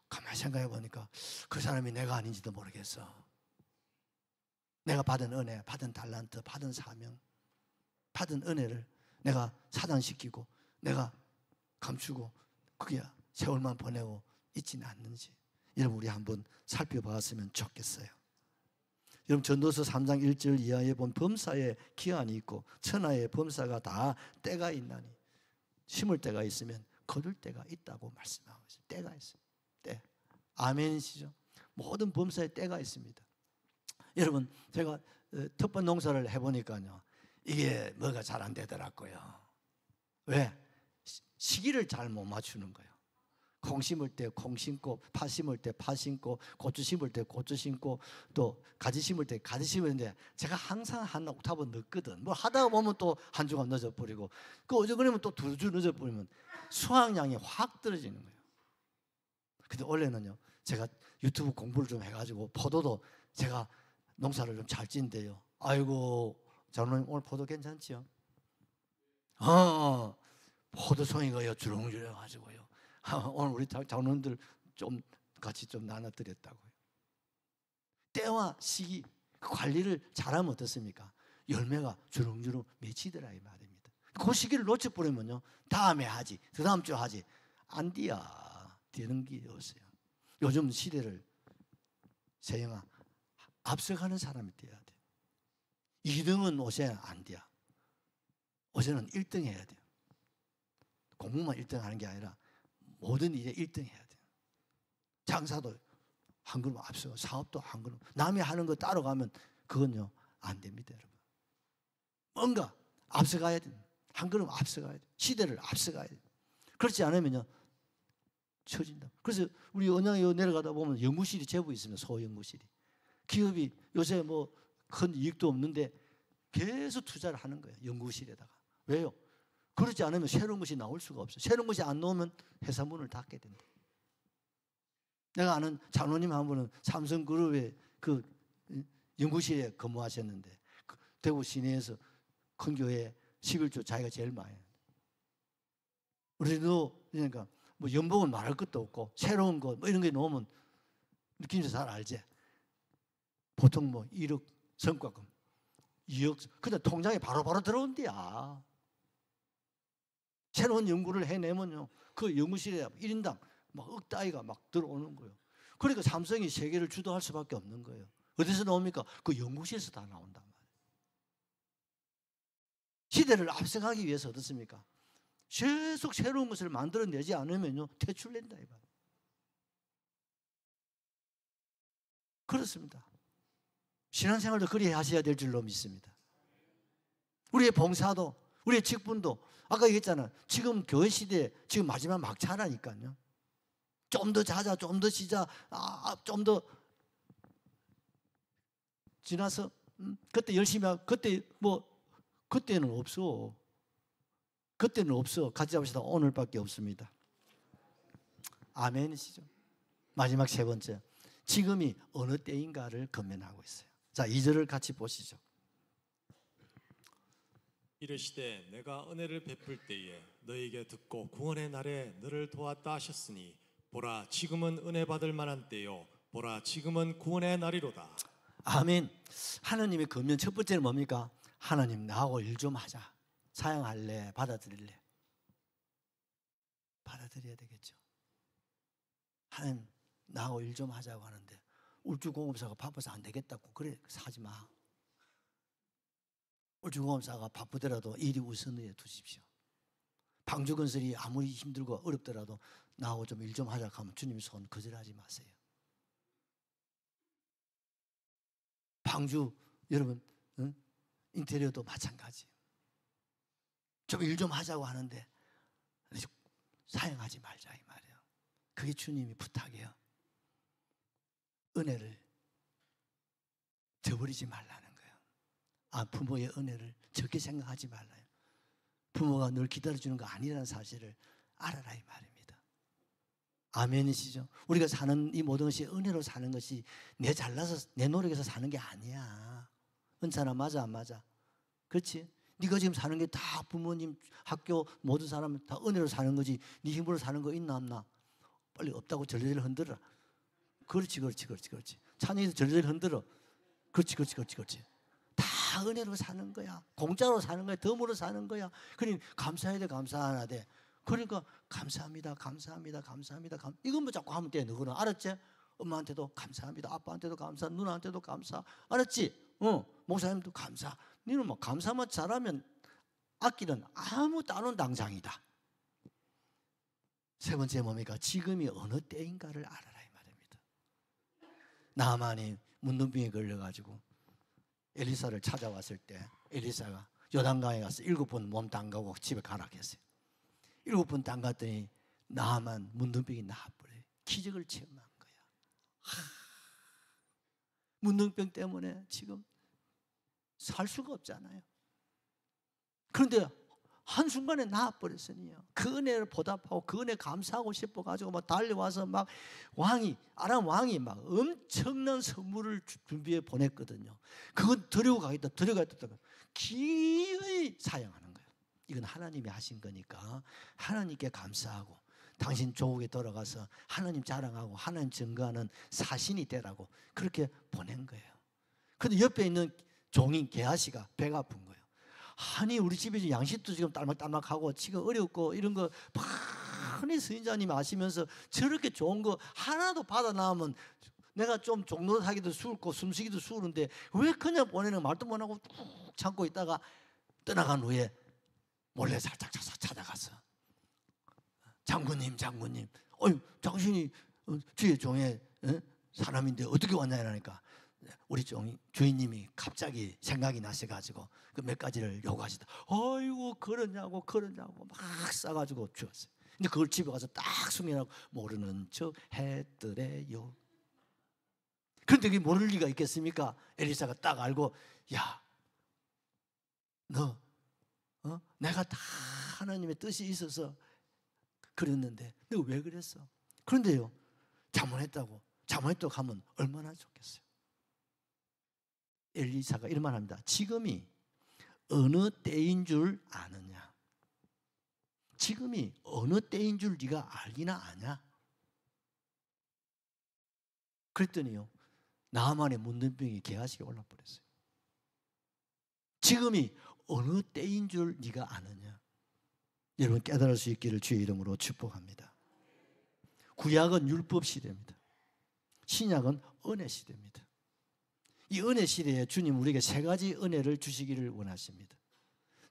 Speaker 2: 가만히 생각해 보니까 그 사람이 내가 아닌지도 모르겠어. 내가 받은 은혜, 받은 달란트, 받은 사명, 받은 은혜를 내가 사장시키고 내가 감추고 그게 세월만 보내고 있지는 않는지 여러분 우리 한번 살펴봤으면 좋겠어요. 여러분 전도서 3장 1절 이하에 본 범사에 기한이 있고 천하의 범사가 다 때가 있나니 심을 때가 있으면 거둘 때가 있다고 말씀하고 있어요. 때가 있어요. 때. 아멘이시죠? 모든 범사에 때가 있습니다. 여러분 제가 텃밭 농사를 해보니까요 이게 뭐가 잘 안 되더라고요. 왜? 시기를 잘 못 맞추는 거예요. 콩 심을 때 콩 심고 파 심을 때 파 심고 고추 심을 때 고추 심고 또 가지 심을 때 가지 심었는데 제가 항상 한 옥타브 늦거든. 뭐 하다가 보면 또 한 주간 늦어버리고 그 어저그러면 또 2주 늦어버리면 수확량이 확 떨어지는 거예요. 근데 원래는요 제가 유튜브 공부를 좀 해가지고 포도도 제가 농사를 좀 잘 짓는데요. 아이고 장로님 오늘 포도 괜찮지요? 포도송이가요 주렁주렁 가지고요. 오늘 우리 장로님들 좀 같이 좀 나눠드렸다고요. 때와 시기 관리를 잘하면 어떻습니까? 열매가 주렁주렁 맺히더라 이 말입니다. 그 시기를 놓쳐버리면요 다음에 하지 그 다음 주 하지 안 돼야 되는 게 없어요. 요즘 시대를 세영아 앞서가는 사람이 돼야 돼. 2등은 오셔야 안 돼요. 어제는 1등 해야 돼요. 공부만 1등 하는 게 아니라 모든 일에 1등 해야 돼요. 장사도 한 걸음 앞서고 사업도 한 걸음. 남이 하는 거 따라가면 그건요 안 됩니다, 여러분. 뭔가 앞서가야 돼요. 한 걸음 앞서가야 돼요. 시대를 앞서가야 돼요. 그렇지 않으면요 처진다. 그래서 우리 언양에 내려가다 보면 연구실이 제법 있습니다. 소연구실이. 기업이 요새 뭐 큰 이익도 없는데 계속 투자를 하는 거예요. 연구실에다가. 왜요? 그렇지 않으면 새로운 것이 나올 수가 없어요. 새로운 것이 안 나오면 회사 문을 닫게 된다. 내가 아는 장로님 한 분은 삼성그룹의 그 연구실에 근무하셨는데 대구 시내에서 큰 교회 11조 자기가 제일 많이 해요. 우리도 그러니까 뭐 연봉은 말할 것도 없고 새로운 거 뭐 이런 게 나오면 김 잘 알지? 보통 뭐 1억 성과금 2억 그냥 통장에 바로바로 들어온대야. 새로운 연구를 해내면요 그 연구실에 1인당 막 억 따위가 막 들어오는 거예요. 그러니까 삼성이 세계를 주도할 수밖에 없는 거예요. 어디서 나옵니까? 그 연구실에서 다 나온단 말이에요. 시대를 앞서가기 위해서 어떻습니까? 계속 새로운 것을 만들어내지 않으면요 퇴출된다 이 말이에요. 그렇습니다. 신앙생활도 그리해 하셔야 될 줄로 믿습니다. 우리의 봉사도 우리의 직분도 아까 얘기했잖아요. 지금 교회 시대에 지금 마지막 막차라니까요. 좀 더 자자, 좀 더 쉬자, 좀 더 지나서 그때 열심히 하고 그때는 없어. 그때는 없어. 같이 잡으시다 오늘밖에 없습니다. 아멘이시죠? 마지막 세 번째. 지금이 어느 때인가를 건면하고 있어요. 자, 2절을 같이 보시죠.
Speaker 1: 이르시되 내가 은혜를 베풀 때에 너에게 듣고 구원의 날에 너를 도왔다 하셨으니 보라 지금은 은혜 받을 만한 때요 보라 지금은 구원의 날이로다.
Speaker 2: 아멘. 하나님의 건면 첫 번째는 뭡니까? 하나님 나하고 일 좀 하자. 사양할래? 받아들일래? 받아들여야 되겠죠. 하나님 나하고 일 좀 하자고 하는데 울주공업사가 바빠서 안 되겠다고 그래 사지 마. 울주공업사가 바쁘더라도 일이 우선에 두십시오. 방주건설이 아무리 힘들고 어렵더라도 나하고 좀 일 좀 하자고 하면 주님 손 거절하지 마세요. 방주 여러분 인테리어도 마찬가지예요. 좀 일 좀 하자고 하는데 사용하지 말자 이 말이에요. 그게 주님이 부탁이에요. 은혜를 저버리지 말라는 거예요. 부모의 은혜를 적게 생각하지 말라요. 부모가 늘 기다려주는 거 아니라는 사실을 알아라 이 말입니다. 아멘이시죠? 우리가 사는 이 모든 것이 은혜로 사는 것이 내 잘나서 내 노력에서 사는 게 아니야. 은찬아 맞아 안 맞아? 그렇지? 네가 지금 사는 게 다 부모님, 학교 모든 사람은 다 은혜로 사는 거지 네 힘으로 사는 거 있나 없나? 빨리 없다고 절레절 흔들어라. 그렇지. 찬양에서 절레절 흔들어. 그렇지. 다 은혜로 사는 거야. 공짜로 사는 거야. 덤으로 사는 거야. 그러니까 감사해야 돼, 감사해야 돼. 그러니까 감사합니다. 이건 뭐 자꾸 하면 돼. 너는 알았지? 엄마한테도 감사합니다. 아빠한테도 감사. 누나한테도 감사. 알았지? 목사님도 감사. 너는 뭐 감사만 잘하면 악기는 아무 따는 당장이다. 세 번째 뭡니까? 지금이 어느 때인가를 알아라 이 말입니다. 나만이 문둥병에 걸려가지고 엘리사를 찾아왔을 때 엘리사가 요단강에 가서 7번 몸 담가고 집에 가라 했어요. 7번 담갔더니 나만 문둥병이 나아버려요. 기적을 체험한 거야. 문둥병 때문에 지금 살 수가 없잖아요. 그런데 한순간에 나아버렸으니요. 그 은혜를 보답하고 그 은혜 감사하고 싶어가지고 막 달려와서 막 아람 왕이 막 엄청난 선물을 준비해 보냈거든요. 그건 데리고 가겠다. 기어이 사양하는 거예요. 이건 하나님이 하신 거니까 하나님께 감사하고 당신 조국에 돌아가서 하나님 자랑하고 하나님 증거하는 사신이 되라고 그렇게 보낸 거예요. 그런데 옆에 있는 종인 게하시가 배가 아픈 거예요. 아니 우리 집에 양식도 지금 딸막딸막하고 지금 어렵고 이런 거 많이 선지자님이 아시면서 저렇게 좋은 거 하나도 받아 나오면 내가 좀 종로하기도 수고 숨쉬기도 수는데 왜 그냥 보내는 말도 못하고 쭉 참고 있다가 떠나간 후에 몰래 살짝 찾아가서 장군님, 어이 당신이 주의 종의 사람인데 어떻게 왔냐 이러니까 우리 주인님이 갑자기 생각이 나셔가지고 그 몇 가지를 요구하시다. 아이고 그러냐고 막 싸가지고 주었어요. 근데 그걸 집에 가서 딱 숙면하고 모르는 척 했더래요. 그런데 그게 모를 리가 있겠습니까? 엘리사가 딱 알고, 야, 너 내가 다 하나님의 뜻이 있어서 그랬는데 너 왜 그랬어? 그런데요, 자문했다고 하면 얼마나 좋겠어요. 엘리사가 이런 말 합니다. 지금이 어느 때인 줄 아느냐? 지금이 어느 때인 줄 네가 알기나 아냐? 그랬더니요, 나만의 문둥병이 개아식이 올라버렸어요. 지금이 어느 때인 줄 네가 아느냐? 여러분 깨달을 수 있기를 주의 이름으로 축복합니다. 구약은 율법 시대입니다. 신약은 은혜 시대입니다. 이 은혜 시대에 주님 우리에게 세 가지 은혜를 주시기를 원하십니다.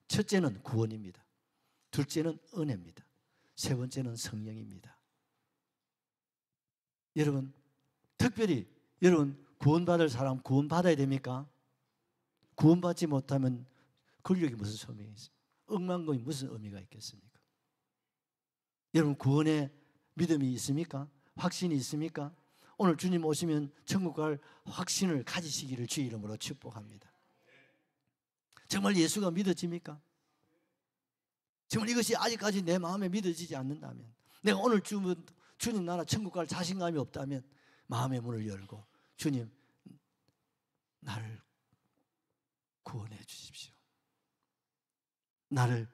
Speaker 2: 첫째는 구원입니다. 둘째는 은혜입니다. 세 번째는 성령입니다. 여러분 특별히 여러분 구원받을 사람 구원받아야 됩니까? 구원받지 못하면 권력이 무슨 소명이 있습니까? 억만금이 무슨 의미가 있겠습니까? 여러분 구원의 믿음이 있습니까? 확신이 있습니까? 오늘 주님 오시면 천국 갈 확신을 가지시기를 주의 이름으로 축복합니다. 정말 예수가 믿어집니까? 정말 이것이 아직까지 내 마음에 믿어지지 않는다면, 내가 오늘 주님 나라 천국 갈 자신감이 없다면 마음의 문을 열고 주님 나를 구원해 주십시오. 나를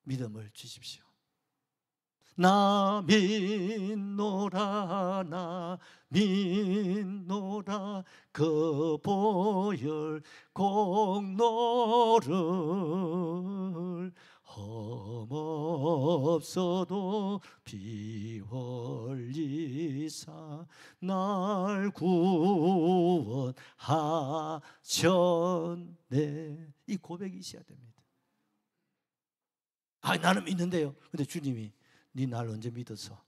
Speaker 2: 믿음을 주십시오. 나 믿노라 그 보혈 공로를 험없어도 피 흘리사 날 구원하셨네. 이 고백이 있어야 됩니다. 나는 믿는데요. 근데 주님이 네 날 언제 믿었어?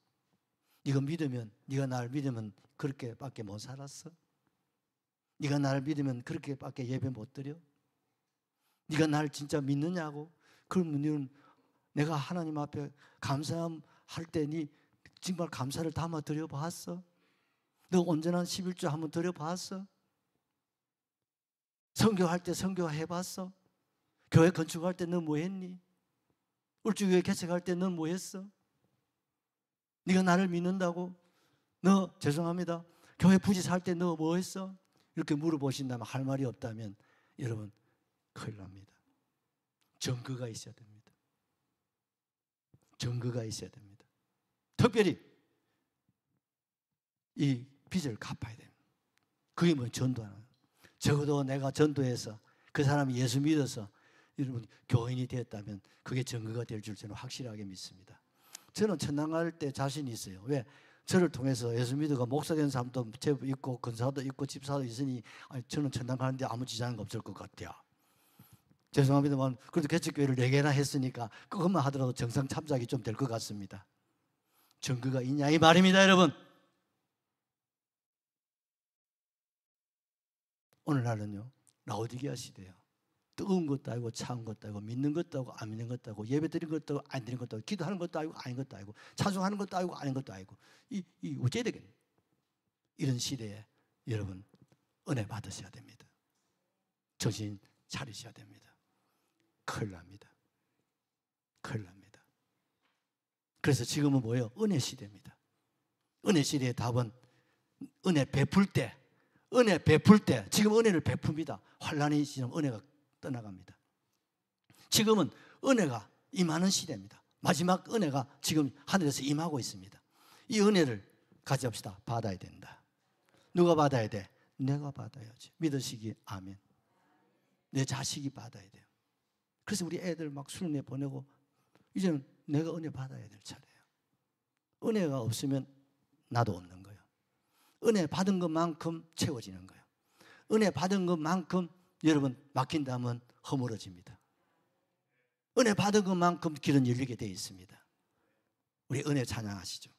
Speaker 2: 네가 날 믿으면 그렇게밖에 못 살았어? 네가 나를 믿으면 그렇게밖에 예배 못 드려? 네가 날 진짜 믿느냐고? 그러면 너는 내가 하나님 앞에 감사할 때 네 정말 감사를 담아 드려봤어? 너 온전한 11조 한번 드려봤어? 선교할 때 선교해봤어? 교회 건축할 때 너 뭐 했니? 울주교회 개척할 때 넌 뭐 했어? 네가 나를 믿는다고? 너 죄송합니다. 교회 부지살 때 너 뭐 했어? 이렇게 물어보신다면 할 말이 없다면 여러분 큰일 납니다. 증거가 있어야 됩니다. 증거가 있어야 됩니다. 특별히 이 빚을 갚아야 됩니다. 그게 뭐 전도하는 거예요. 적어도 내가 전도해서 그 사람이 예수 믿어서 여러분 교인이 되었다면 그게 증거가 될 줄 저는 확실하게 믿습니다. 저는 천당 갈 때 자신이 있어요. 왜? 저를 통해서 예수 믿어가 목사 된 사람도 제법 있고 근사도 있고 집사도 있으니 저는 천당 가는데 아무 지장이 없을 것 같아요. 죄송합니다만 그래도 개척교회를 4개나 했으니까 그것만 하더라도 정상 참작이 좀 될 것 같습니다. 증거가 있냐 이 말입니다. 여러분 오늘날은요 라오디게아 시대예요. 뜨거운 것도 아니고 차가운 것도 아니고 믿는 것도 아니고 안 믿는 것도 아니고 예배 드리는 것도 아니고 안 드리는 것도 아니고 기도하는 것도 아니고 아닌 것도 아니고 찬송하는 것도 아니고 아닌 것도 아니고 이 어째야 되겠니? 이런 시대에 여러분 은혜 받으셔야 됩니다. 정신 차리셔야 됩니다. 큰일 납니다. 큰일 납니다. 그래서 지금은 뭐예요? 은혜 시대입니다. 은혜 시대의 답은 은혜 베풀 때 지금 은혜를 베풉니다. 환난이 있으면 은혜가 떠나갑니다. 지금은 은혜가 임하는 시대입니다. 마지막 은혜가 지금 하늘에서 임하고 있습니다. 이 은혜를 가져옵시다. 받아야 된다. 누가 받아야 돼? 내가 받아야지. 믿으시기 아멘. 내 자식이 받아야 돼요. 그래서 우리 애들 막 수련회 보내고 이제는 내가 은혜 받아야 될 차례예요. 은혜가 없으면 나도 없는 거예요. 은혜 받은 것만큼 채워지는 거예요. 은혜 받은 것만큼 여러분 맡긴다면 허물어집니다. 은혜 받은 것만큼 길은 열리게 되어 있습니다. 우리 은혜 찬양하시죠.